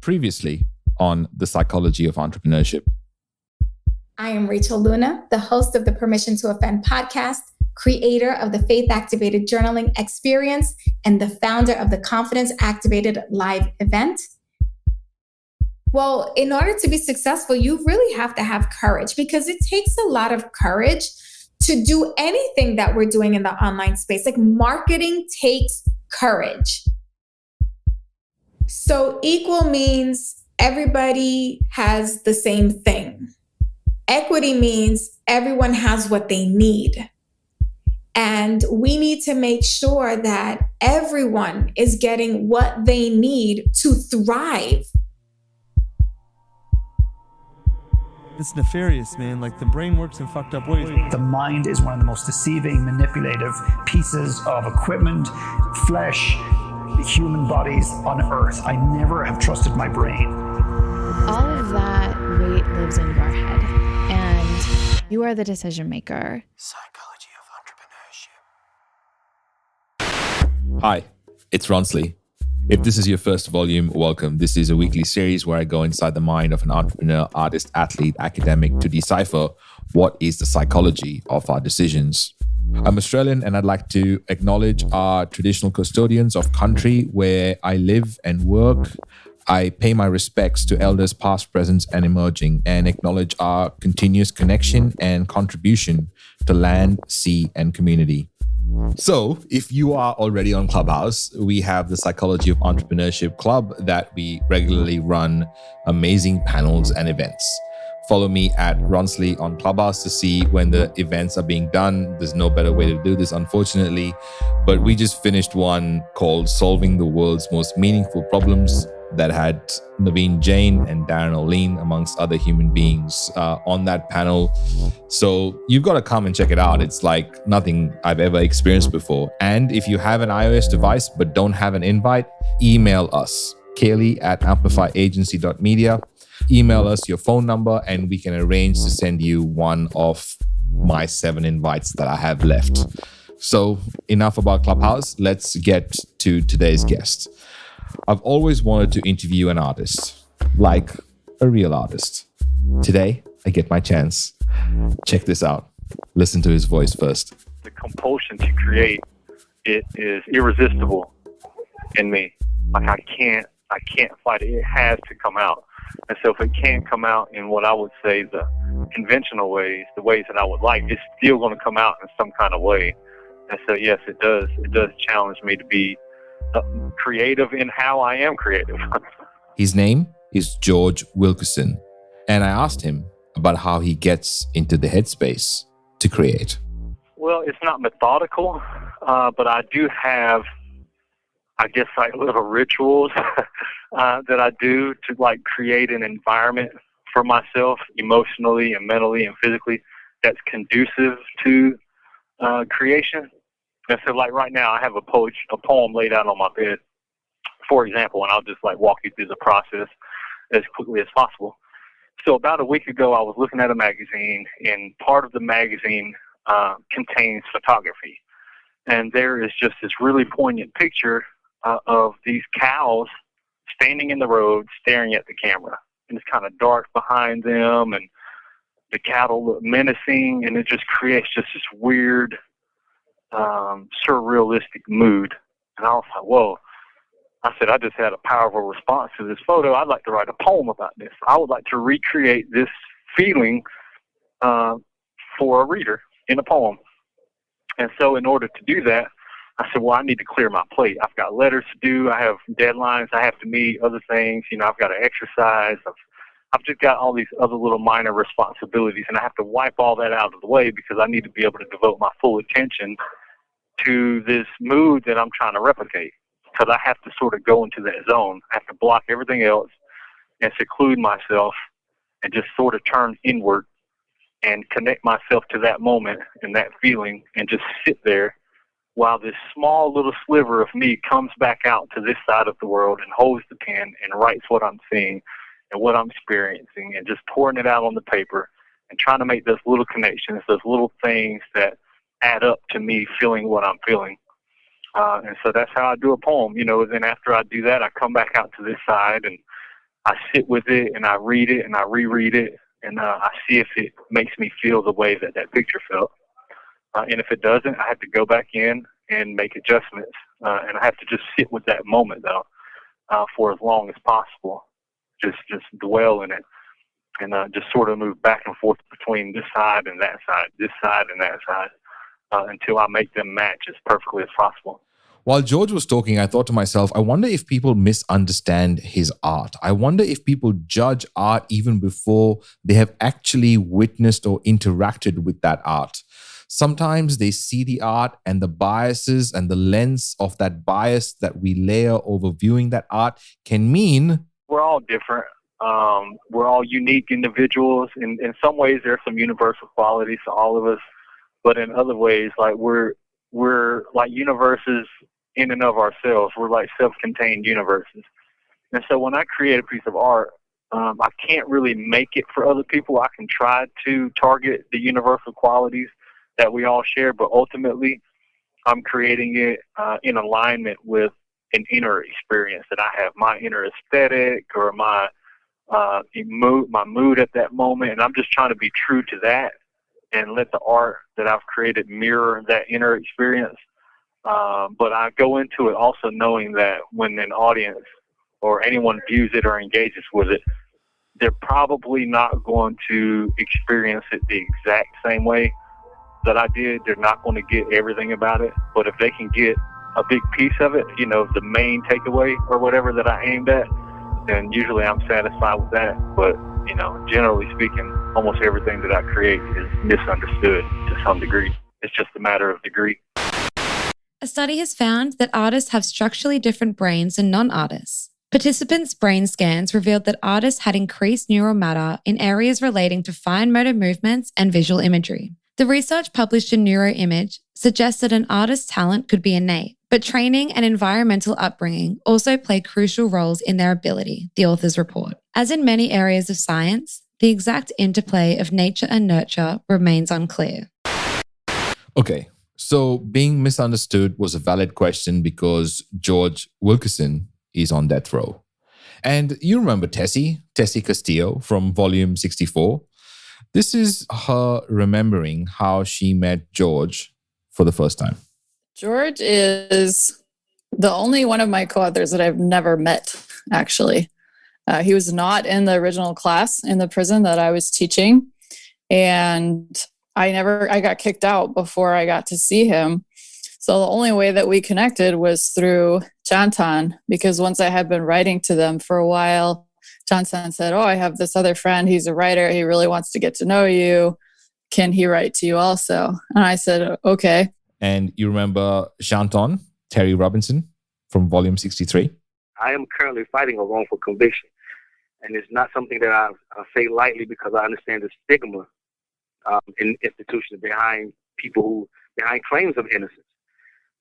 Previously on the Psychology of Entrepreneurship. I am Rachel Luna, the host of the Permission to Offend podcast, creator of the Faith Activated Journaling Experience, and the founder of the Confidence Activated Live event. Well, in order to be successful, you really have to have courage, because it takes a lot of courage to do anything that we're doing in the online space. Like, marketing takes courage. So equal means everybody has the same thing. Equity means everyone has what they need. And we need to make sure that everyone is getting what they need to thrive. It's nefarious, man. Like, the brain works in fucked up ways. The mind is one of the most deceiving, manipulative pieces of equipment, flesh, human bodies on earth. I never have trusted my brain. All of that weight lives in your head, and you are the decision maker. Psychology of Entrepreneurship. Hi, it's Ronsley. If this is your first volume, welcome. This is a weekly series where I go inside the mind of an entrepreneur, artist, athlete, academic to decipher what is the psychology of our decisions. I'm Australian, and I'd like to acknowledge our traditional custodians of country where I live and work. I pay my respects to elders past, present, and emerging, and acknowledge our continuous connection and contribution to land, sea, and community. So, if you are already on Clubhouse, we have the Psychology of Entrepreneurship Club that we regularly run amazing panels and events. Follow me at Ronsley on Clubhouse to see when the events are being done. There's no better way to do this, unfortunately. But we just finished one called Solving the World's Most Meaningful Problems that had Naveen Jain and Darren O'Lean, amongst other human beings, on that panel. So you've got to come and check it out. It's like nothing I've ever experienced before. And if you have an iOS device but don't have an invite, email us, Kaylee@amplifyagency.media. Email us your phone number and we can arrange to send you one of my 7 invites that I have left. So enough about Clubhouse. Let's get to today's guest. I've always wanted to interview an artist, like a real artist. Today, I get my chance. Check this out. Listen to his voice first. The compulsion to create, it is irresistible in me. Like, I can't fight it. It has to come out. And so if it can't come out in what I would say the conventional ways, the ways that I would like, it's still going to come out in some kind of way. And so, yes, it does. It does challenge me to be creative in how I am creative. His name is George Wilkerson. And I asked him about how he gets into the headspace to create. Well, it's not methodical, but I do have, I guess, like little rituals that I do to like create an environment for myself emotionally and mentally and physically that's conducive to creation. And so, like right now, I have a poem laid out on my bed, for example, and I'll just like walk you through the process as quickly as possible. So about a week ago, I was looking at a magazine, and part of the magazine contains photography. And there is just this really poignant picture of these cows standing in the road staring at the camera. And it's kind of dark behind them, and the cattle look menacing, and it just creates just this weird, surrealistic mood. And I was like, whoa. I said, I just had a powerful response to this photo. I'd like to write a poem about this. I would like to recreate this feeling for a reader in a poem. And so in order to do that, I said, well, I need to clear my plate. I've got letters to do. I have deadlines I have to meet, other things. You know, I've got to exercise. I've just got all these other little minor responsibilities, and I have to wipe all that out of the way because I need to be able to devote my full attention to this mood that I'm trying to replicate. Because I have to sort of go into that zone. I have to block everything else and seclude myself and just sort of turn inward and connect myself to that moment and that feeling and just sit there while this small little sliver of me comes back out to this side of the world and holds the pen and writes what I'm seeing and what I'm experiencing and just pouring it out on the paper and trying to make those little connections, those little things that add up to me feeling what I'm feeling. And so that's how I do a poem, you know. Then after I do that, I come back out to this side and I sit with it and I read it and I reread it, and I see if it makes me feel the way that picture felt. And if it doesn't, I have to go back in and make adjustments. And I have to just sit with that moment, though, for as long as possible. Just dwell in it, and just sort of move back and forth between this side and that side, this side and that side, until I make them match as perfectly as possible. While George was talking, I thought to myself, I wonder if people misunderstand his art. I wonder if people judge art even before they have actually witnessed or interacted with that art. Sometimes they see the art and the biases and the lens of that bias that we layer over viewing that art can mean we're all different. We're all unique individuals. In some ways, there are some universal qualities to all of us, but in other ways, like we're like universes in and of ourselves. We're like self-contained universes. And so when I create a piece of art, I can't really make it for other people. I can try to target the universal qualities that we all share, but ultimately I'm creating it in alignment with an inner experience that I have, my inner aesthetic or my mood at that moment. And I'm just trying to be true to that and let the art that I've created mirror that inner experience. But I go into it also knowing that when an audience or anyone views it or engages with it, they're probably not going to experience it the exact same way that I did. They're not going to get everything about it. But if they can get a big piece of it, the main takeaway or whatever that I aimed at, then usually I'm satisfied with that. But, generally speaking, almost everything that I create is misunderstood to some degree. It's just a matter of degree. A study has found that artists have structurally different brains than non-artists. Participants' brain scans revealed that artists had increased neural matter in areas relating to fine motor movements and visual imagery. The research published in Neuroimage suggests that an artist's talent could be innate, but training and environmental upbringing also play crucial roles in their ability, the authors report. As in many areas of science, the exact interplay of nature and nurture remains unclear. Okay, so being misunderstood was a valid question because George Wilkerson is on death row. And you remember Tessie Castillo from volume 64. This is her remembering how she met George for the first time. George is the only one of my co-authors that I've never met, actually. He was not in the original class in the prison that I was teaching. And I got kicked out before I got to see him. So the only way that we connected was through Jantan, because once I had been writing to them for a while, Jantan said, I have this other friend. He's a writer. He really wants to get to know you. Can he write to you also? And I said, okay. And you remember Shanton, Terry Robinson from volume 63? I am currently fighting a wrongful conviction. And it's not something that I say lightly because I understand the stigma in institutions behind claims of innocence.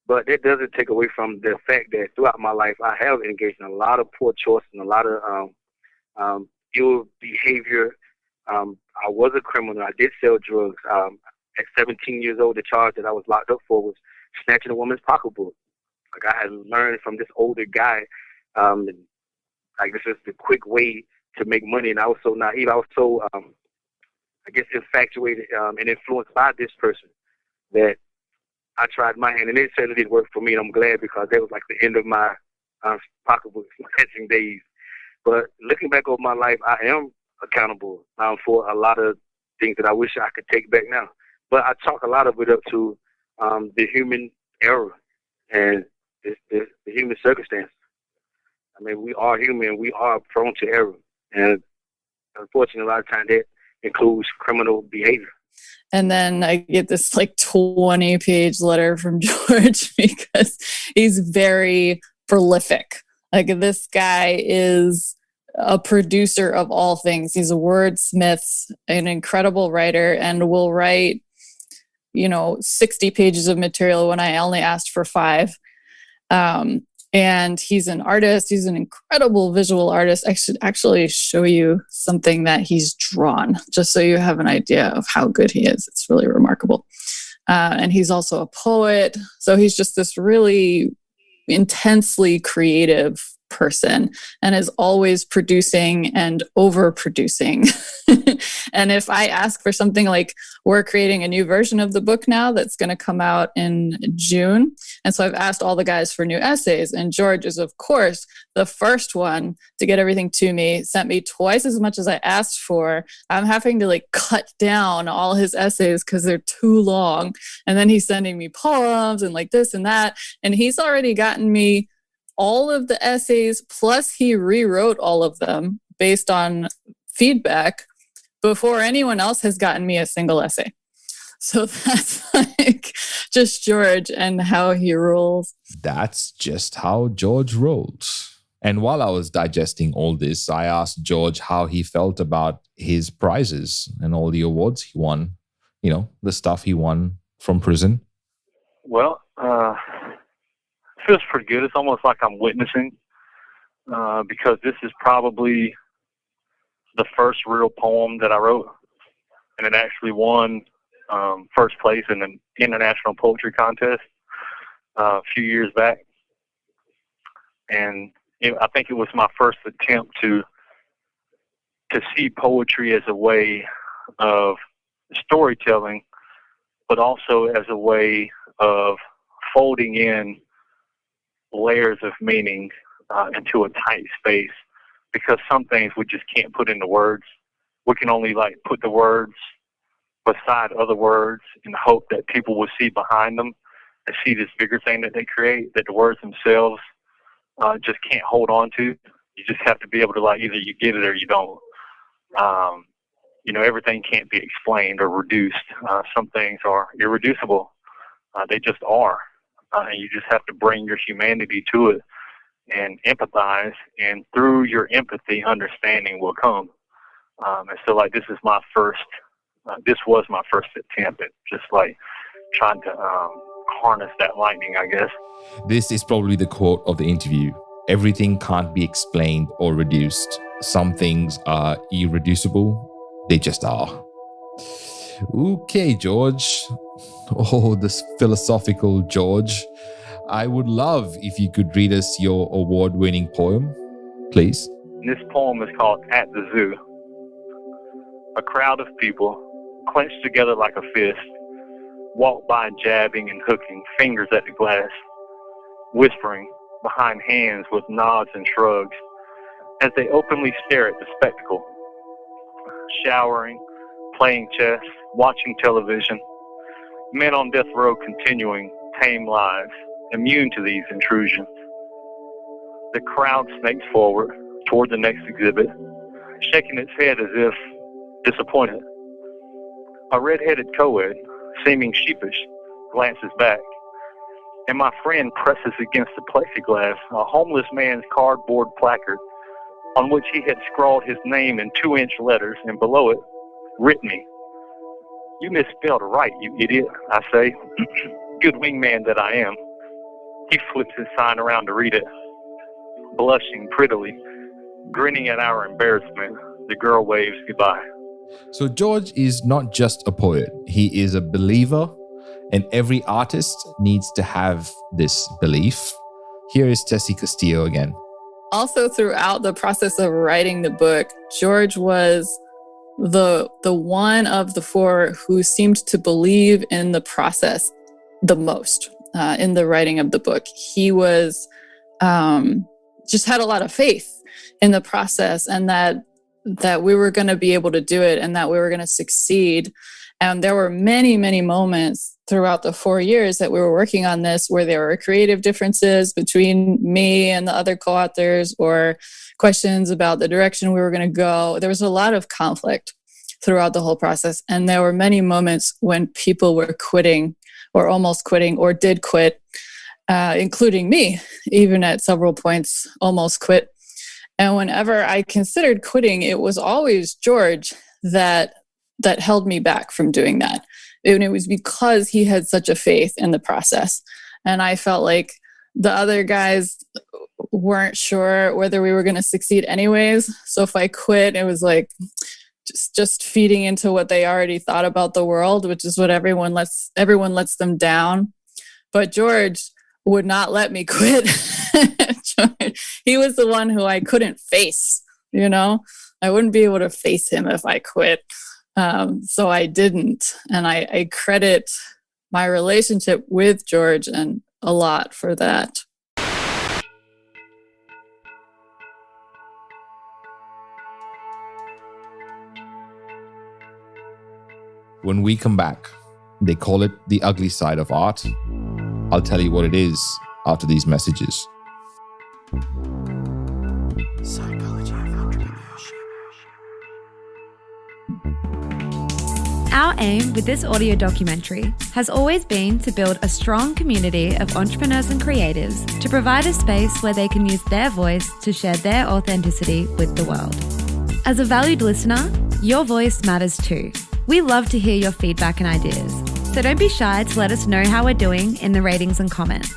But that doesn't take away from the fact that throughout my life, I have engaged in a lot of poor choices and a lot of ill behavior. I was a criminal. I did sell drugs. At 17 years old, the charge that I was locked up for was snatching a woman's pocketbook. Like I had learned from this older guy, like this is the quick way to make money. And I was so naive. I was so, infatuated and influenced by this person that I tried my hand. And it certainly did work for me. And I'm glad because that was like the end of my pocketbook snatching days. But looking back over my life, I am accountable for a lot of things that I wish I could take back now. But I chalk a lot of it up to the human error and the human circumstance. I mean, we are human. We are prone to error. And unfortunately, a lot of times that includes criminal behavior. And then I get this 20-page letter from George because he's very prolific. This guy is a producer of all things. He's a wordsmith, an incredible writer, and will write, 60 pages of material when I only asked for 5. And he's an artist. He's an incredible visual artist. I should actually show you something that he's drawn, just so you have an idea of how good he is. It's really remarkable. And he's also a poet. So he's just this really intensely creative person and is always producing and overproducing. And if I ask for something like, we're creating a new version of the book now that's going to come out in June. And so I've asked all the guys for new essays. And George is, of course, the first one to get everything to me, sent me twice as much as I asked for. I'm having to like cut down all his essays because they're too long. And then he's sending me poems and like this and that. And he's already gotten me all of the essays, plus he rewrote all of them based on feedback before anyone else has gotten me a single essay. So that's like just George and how he rolls. That's just how George rolls. And while I was digesting all this, I asked George how he felt about his prizes and all the awards he won, you know, the stuff he won from prison. Well, feels pretty good. It's almost like I'm witnessing because this is probably the first real poem that I wrote, and it actually won first place in an international poetry contest a few years back. And I think it was my first attempt to see poetry as a way of storytelling, but also as a way of folding in layers of meaning into a tight space, because some things we just can't put into words. We can only like put the words beside other words in the hope that people will see behind them and see this bigger thing that they create that the words themselves just can't hold on to. You just have to be able to like either you get it or you don't. You know, everything can't be explained or reduced. Some things are irreducible. They just are. And you just have to bring your humanity to it and empathize. And through your empathy, understanding will come. And so like this was my first attempt at just like trying to harness that lightning, I guess. This is probably the quote of the interview. Everything can't be explained or reduced. Some things are irreducible. They just are. Okay, George. Oh, this philosophical George. I would love if you could read us your award-winning poem, please. This poem is called At the Zoo. A crowd of people, clenched together like a fist, walk by jabbing and hooking fingers at the glass, whispering behind hands with nods and shrugs as they openly stare at the spectacle. Showering, playing chess, watching television, men on death row continuing tame lives, immune to these intrusions. The crowd snakes forward toward the next exhibit, shaking its head as if disappointed. A red-headed co-ed, seeming sheepish, glances back, and my friend presses against the plexiglass a homeless man's cardboard placard on which he had scrawled his name in 2-inch letters, and below it, writ me. You misspelled right, you idiot, I say. Good wingman that I am. He flips his sign around to read it. Blushing prettily, grinning at our embarrassment, the girl waves goodbye. So George is not just a poet. He is a believer, and every artist needs to have this belief. Here is Tessie Castillo again. Also, throughout the process of writing the book, George was the one of the four who seemed to believe in the process the most in the writing of the book. He was just had a lot of faith in the process, and that we were going to be able to do it and that we were going to succeed. And there were many, many moments throughout the 4 years that we were working on this where there were creative differences between me and the other co-authors, or questions about the direction we were going to go. There was a lot of conflict throughout the whole process. And there were many moments when people were quitting or almost quitting or did quit, including me, even at several points, almost quit. And whenever I considered quitting, it was always George that held me back from doing that. And it was because he had such a faith in the process. And I felt like the other guys weren't sure whether we were going to succeed anyways. So if I quit, it was like just feeding into what they already thought about the world, which is what everyone lets them down. But George would not let me quit. he was the one who I couldn't face, you know? I wouldn't be able to face him if I quit. So I didn't. And I credit my relationship with George and a lot for that. When we come back, they call it the ugly side of art. I'll tell you what it is after these messages. Psychology of Entrepreneurship. Our aim with this audio documentary has always been to build a strong community of entrepreneurs and creatives to provide a space where they can use their voice to share their authenticity with the world. As a valued listener, your voice matters too. We love to hear your feedback and ideas, so don't be shy to let us know how we're doing in the ratings and comments.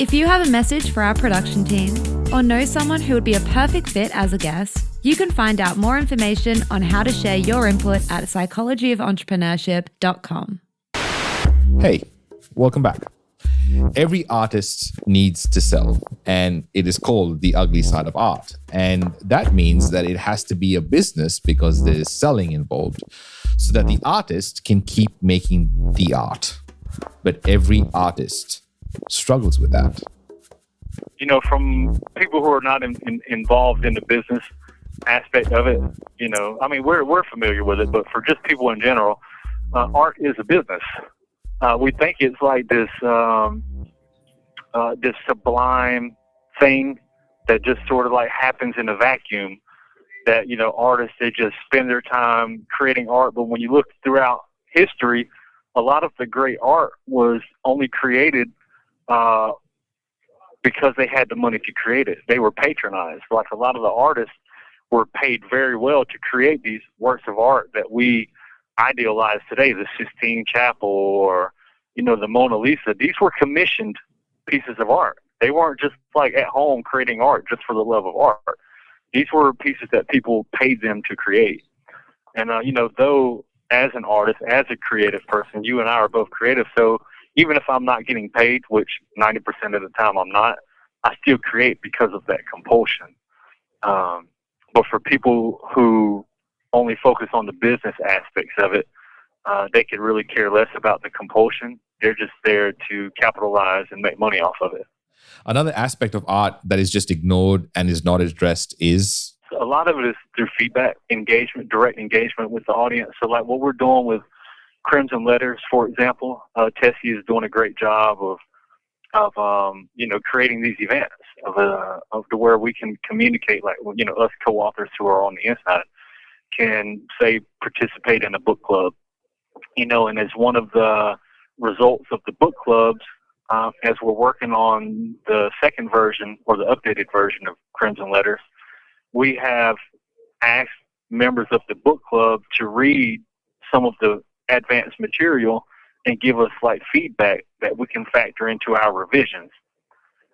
If you have a message for our production team or know someone who would be a perfect fit as a guest, you can find out more information on how to share your input at psychologyofentrepreneurship.com. Hey, welcome back. Every artist needs to sell, and it is called the ugly side of art. And that means that it has to be a business because there is selling involved, so that the artist can keep making the art. But every artist struggles with that. You know, from people who are not involved in the business aspect of it, you know, I mean, we're familiar with it, but for just people in general, art is a business. We think it's like this sublime thing that just sort of like happens in a vacuum, that, you know, artists, they just spend their time creating art. But when you look throughout history, a lot of the great art was only created because they had the money to create it. They were patronized. Like a lot of the artists were paid very well to create these works of art that we idealize today, the Sistine Chapel or, you know, the Mona Lisa. These were commissioned pieces of art. They weren't just like at home creating art just for the love of art. These were pieces that people paid them to create. And, you know, though as an artist, as a creative person, you and I are both creative. So even if I'm not getting paid, which 90% of the time I'm not, I still create because of that compulsion. But for people who only focus on the business aspects of it, they could really care less about the compulsion. They're just there to capitalize and make money off of it. Another aspect of art that is just ignored and is not addressed is? A lot of it is through feedback, engagement, direct engagement with the audience. So like what we're doing with Crimson Letters, for example, Tessie is doing a great job of you know, creating these events of to where we can communicate, like, you know, us co-authors who are on the inside can, say, participate in a book club, you know, and as one of the results of the book clubs, as we're working on the second version or the updated version of Crimson Letters, we have asked members of the book club to read some of the advanced material and give us like feedback that we can factor into our revisions.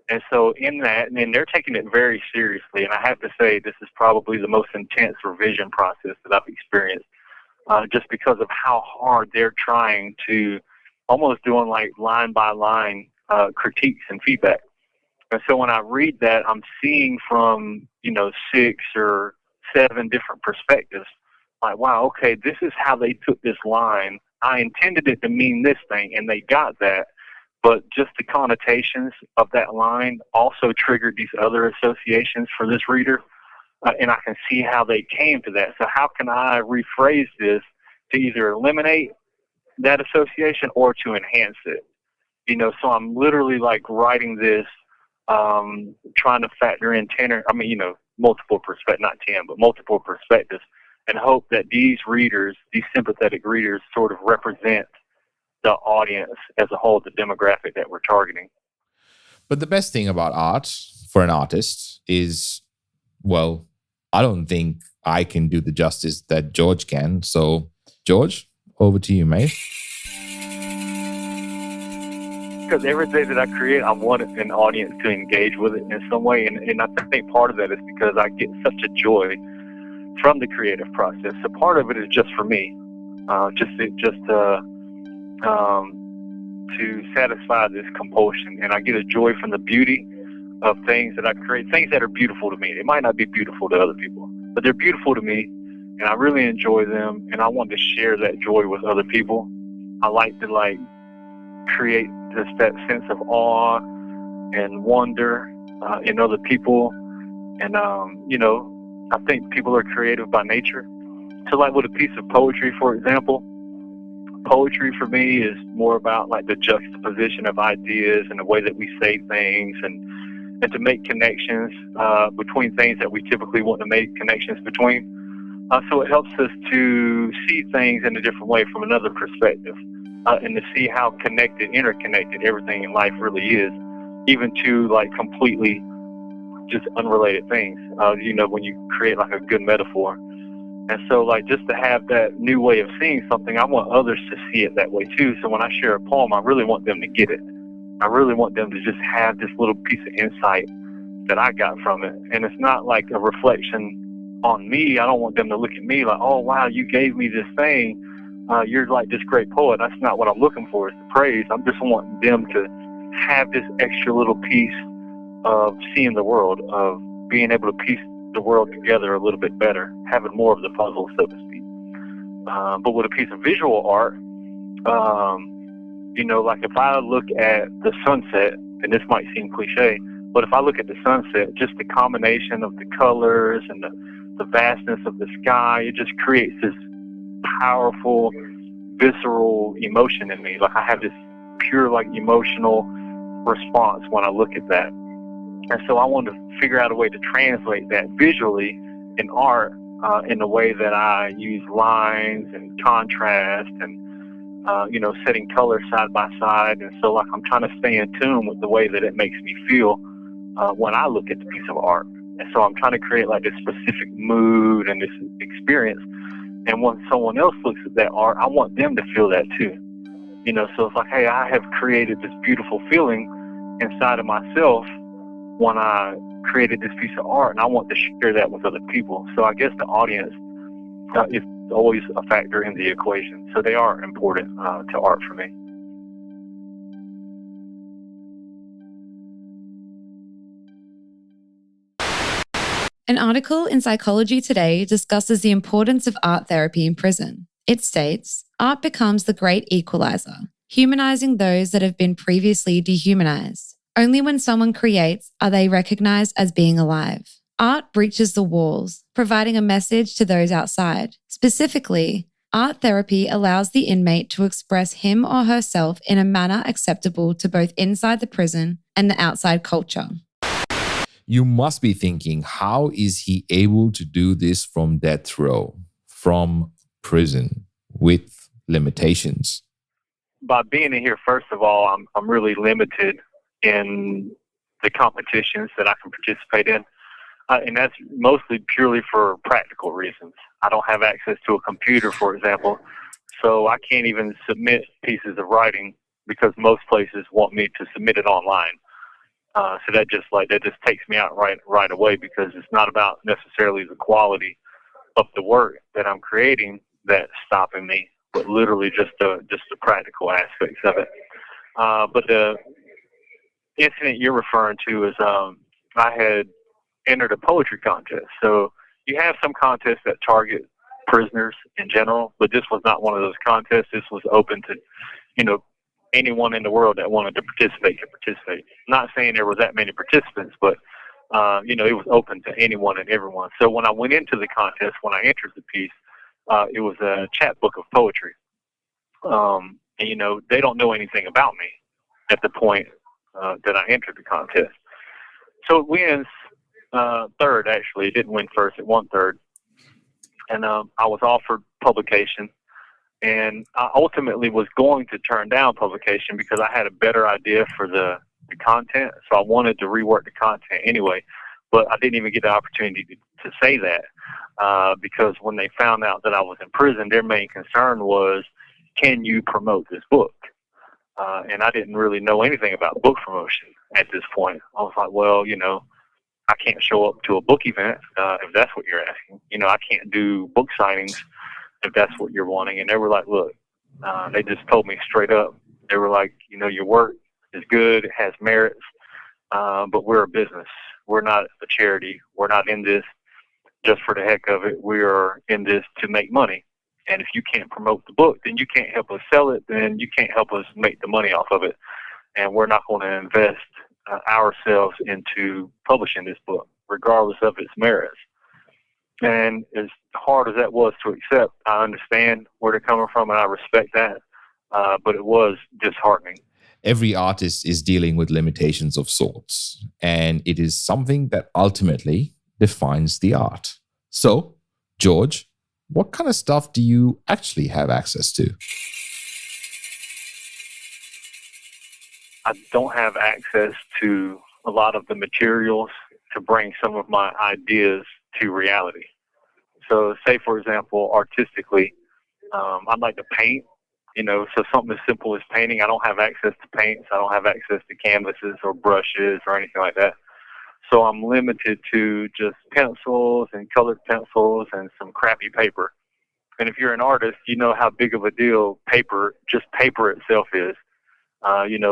And so in that, and they're taking it very seriously. And I have to say, this is probably the most intense revision process that I've experienced, just because of how hard they're trying to almost doing like line by line critiques and feedback. And so when I read that, I'm seeing from, you know, 6 or 7 different perspectives. Like, wow, okay, this is how they took this line. I intended it to mean this thing, and they got that. But just the connotations of that line also triggered these other associations for this reader. And I can see how they came to that. So how can I rephrase this to either eliminate that association or to enhance it? You know, so I'm literally like writing this, trying to factor in 10 or, I mean, you know, multiple perspectives, not 10, but multiple perspectives, and hope that these readers, these sympathetic readers, sort of represent the audience as a whole, the demographic that we're targeting. But the best thing about art for an artist is, well, I don't think I can do the justice that George can. So, George, over to you, mate. Because every day that I create, I want an audience to engage with it in some way. And I think part of that is because I get such a joy from the creative process. So part of it is just for me, to satisfy this compulsion. And I get a joy from the beauty of things that I create, things that are beautiful to me. They might not be beautiful to other people, but they're beautiful to me, and I really enjoy them, and I want to share that joy with other people. I like to create just that sense of awe and wonder in other people, and I think people are creative by nature. So like with a piece of poetry, for example, poetry for me is more about like the juxtaposition of ideas and the way that we say things, and to make connections between things that we typically want to make connections between. So it helps us to see things in a different way from another perspective, and to see how interconnected everything in life really is, even to like completely just unrelated things, when you create like a good metaphor. And so like just to have that new way of seeing something, I want others to see it that way too. So when I share a poem, I really want them to get it. I really want them to just have this little piece of insight that I got from it. And it's not like a reflection on me. I don't want them to look at me like, oh, wow, you gave me this thing. You're like this great poet. That's not what I'm looking for, is the praise. I'm just wanting them to have this extra little piece of seeing the world, of being able to piece the world together a little bit better, having more of the puzzle, so to speak. But with a piece of visual art, like if I look at the sunset, and this might seem cliche, but if I look at the sunset, just the combination of the colors and the vastness of the sky, it just creates this powerful, visceral emotion in me. Like I have this pure, like emotional response when I look at that. And so I wanted to figure out a way to translate that visually in art, in the way that I use lines and contrast and, setting colors side by side. And so like I'm trying to stay in tune with the way that it makes me feel when I look at the piece of art. And so I'm trying to create like this specific mood and this experience. And when someone else looks at that art, I want them to feel that too. So it's like, hey, I have created this beautiful feeling inside of myself when I created this piece of art, and I want to share that with other people. So I guess the audience is always a factor in the equation. So they are important to art for me. An article in Psychology Today discusses the importance of art therapy in prison. It states, art becomes the great equalizer, humanizing those that have been previously dehumanized. Only when someone creates are they recognized as being alive. Art breaches the walls, providing a message to those outside. Specifically, art therapy allows the inmate to express him or herself in a manner acceptable to both inside the prison and the outside culture. You must be thinking, how is he able to do this from death row, from prison, with limitations? By being in here, first of all, I'm really limited in the competitions that I can participate in. And that's mostly purely for practical reasons. I don't have access to a computer, for example, so I can't even submit pieces of writing because most places want me to submit it online. So that just takes me out right away, because it's not about necessarily the quality of the work that I'm creating that's stopping me, but literally just the practical aspects of it. But the incident you're referring to is I had entered a poetry contest. So you have some contests that target prisoners in general, but this was not one of those contests. This was open to, anyone in the world that wanted to participate could participate. Not saying there was that many participants, but it was open to anyone and everyone. So when I went into the contest, when I entered the piece, it was a chapbook of poetry. And they don't know anything about me at the point that I entered the contest. So it wins third, actually. It didn't win first, it won third. And I was offered publication. And I ultimately was going to turn down publication because I had a better idea for the content. So I wanted to rework the content anyway. But I didn't even get the opportunity to say that because when they found out that I was in prison, their main concern was, can you promote this book? And I didn't really know anything about book promotion at this point. I was like, well, I can't show up to a book event if that's what you're asking. I can't do book signings if that's what you're wanting. And they were like, look, they just told me straight up. They were like, your work is good, it has merits, but we're a business. We're not a charity. We're not in this just for the heck of it. We are in this to make money. And if you can't promote the book, then you can't help us sell it, then you can't help us make the money off of it. And we're not going to invest ourselves into publishing this book, regardless of its merits. And as hard as that was to accept, I understand where they're coming from, and I respect that. But it was disheartening. Every artist is dealing with limitations of sorts, and it is something that ultimately defines the art. So, George, what kind of stuff do you actually have access to? I don't have access to a lot of the materials to bring some of my ideas to reality. So say, for example, artistically, I'd like to paint, so something as simple as painting. I don't have access to paints. I don't have access to canvases or brushes or anything like that. So I'm limited to just pencils and colored pencils and some crappy paper. And if you're an artist, you know how big of a deal paper itself is,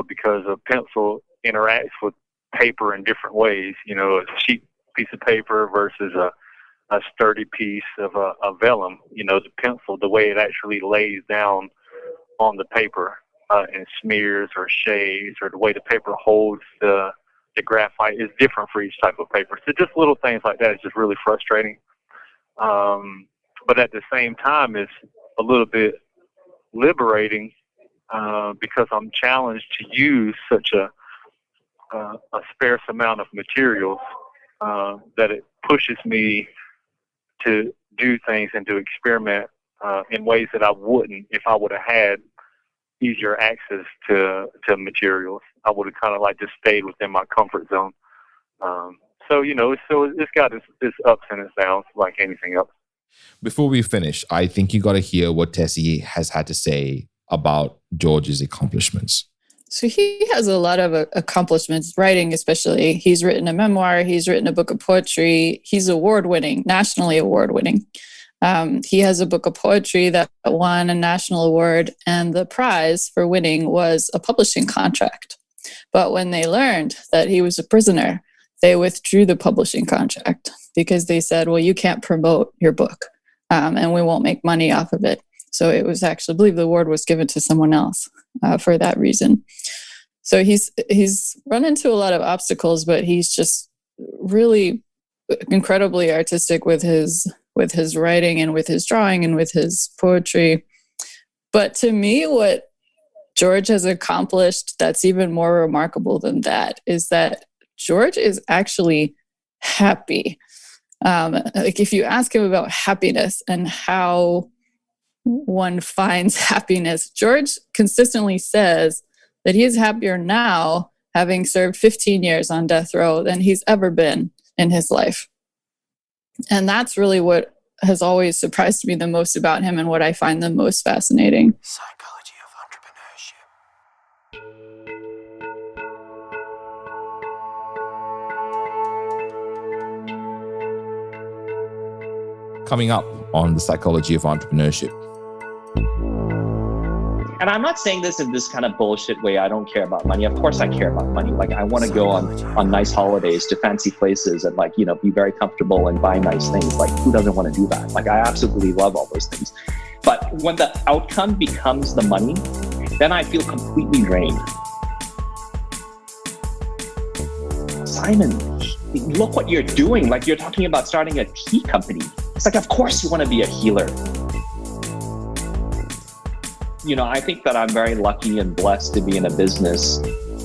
because a pencil interacts with paper in different ways. A cheap piece of paper versus a sturdy piece of a vellum. The pencil, the way it actually lays down on the paper and smears or shaves, or the way the paper holds the graphite is different for each type of paper. So just little things like that is just really frustrating. But at the same time, it's a little bit liberating because I'm challenged to use such a sparse amount of materials that it pushes me to do things and to experiment in ways that I wouldn't if I would have had easier access to materials. I would have kind of just stayed within my comfort zone. So it's got its ups and its downs like anything else. Before we finish, I think you got to hear what Tessie has had to say about George's accomplishments. So he has a lot of accomplishments, writing especially. He's written a memoir. He's written a book of poetry. He's award-winning, nationally award-winning. He has a book of poetry that won a national award, and the prize for winning was a publishing contract. But when they learned that he was a prisoner, they withdrew the publishing contract because they said, well, you can't promote your book and we won't make money off of it. So it was actually, I believe the award was given to someone else for that reason. So he's run into a lot of obstacles, but he's just really incredibly artistic with his writing and with his drawing and with his poetry. But to me, what George has accomplished that's even more remarkable than that is that George is actually happy. If you ask him about happiness and how one finds happiness, George consistently says that he is happier now, having served 15 years on death row, than he's ever been in his life. And that's really what has always surprised me the most about him and what I find the most fascinating. Psychology of Entrepreneurship. Coming up on the Psychology of Entrepreneurship. And I'm not saying this in this kind of bullshit way. I don't care about money. Of course I care about money. I want to go on nice holidays to fancy places and be very comfortable and buy nice things. Who doesn't want to do that? I absolutely love all those things. But when the outcome becomes the money, then I feel completely drained. Simon, look what you're doing. You're talking about starting a tea company. It's of course you want to be a healer. I think that I'm very lucky and blessed to be in a business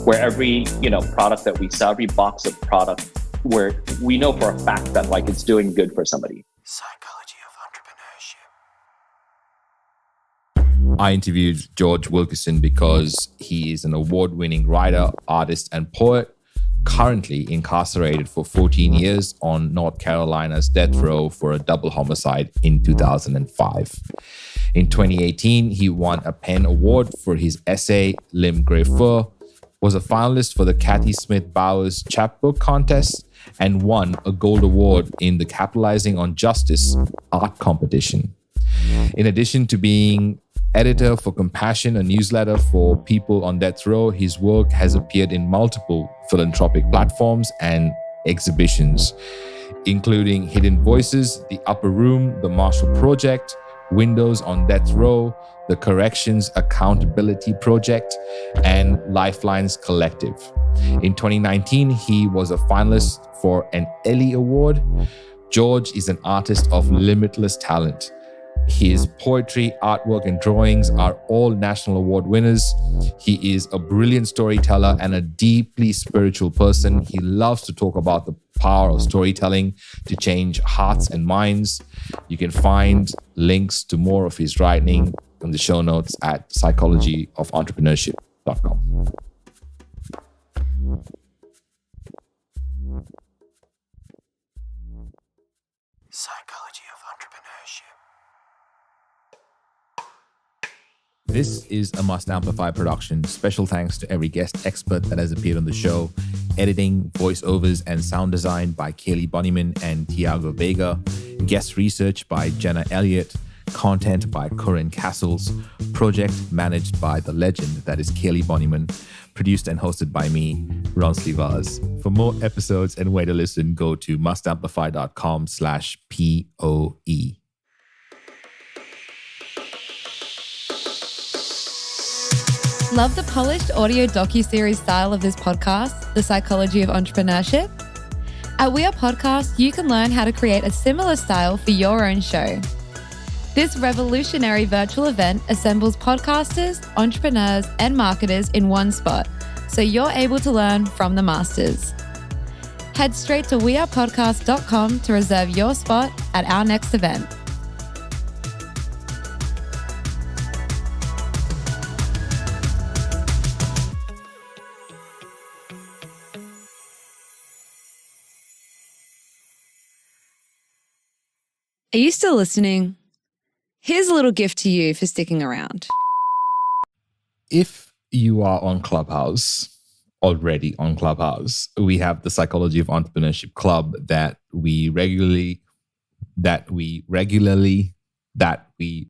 where every, product that we sell, every box of product, where we know for a fact that it's doing good for somebody. Psychology of Entrepreneurship. I interviewed George Wilkerson because he is an award-winning writer, artist, and poet, currently incarcerated for 14 years on North Carolina's death row for a double homicide in 2005. In 2018, he won a PEN Award for his essay, Lim Grey Fur, was a finalist for the Kathy Smith Bowers Chapbook Contest, and won a gold award in the Capitalizing on Justice art competition. In addition to being Editor for Compassion, a newsletter for people on death row, his work has appeared in multiple philanthropic platforms and exhibitions, including Hidden Voices, The Upper Room, The Marshall Project, Windows on Death Row, the Corrections Accountability Project, and Lifelines Collective. In 2019, he was a finalist for an Ellie Award. George is an artist of limitless talent. His poetry, artwork, and drawings are all national award winners. He is a brilliant storyteller and a deeply spiritual person. He loves to talk about the power of storytelling to change hearts and minds. You can find links to more of his writing in the show notes at psychologyofentrepreneurship.com. Psychology of Entrepreneurship. This is a Must Amplify production. Special thanks to every guest expert that has appeared on the show. Editing, voiceovers, and sound design by Kaylee Bonnyman and Tiago Vega. Guest research by Jenna Elliott. Content by Corinne Castles. Project managed by the legend that is Kaylee Bonnyman. Produced and hosted by me, Ronsley Vaz. For more episodes and way to listen, go to mustamplify.com/POE. Love the polished audio docuseries style of this podcast, The Psychology of Entrepreneurship? At We Are Podcast, you can learn how to create a similar style for your own show. This revolutionary virtual event assembles podcasters, entrepreneurs, and marketers in one spot, so you're able to learn from the masters. Head straight to wearepodcast.com to reserve your spot at our next event. Are you still listening? Here's a little gift to you for sticking around. If you are on Clubhouse, already on Clubhouse, we have the Psychology of Entrepreneurship Club that we regularly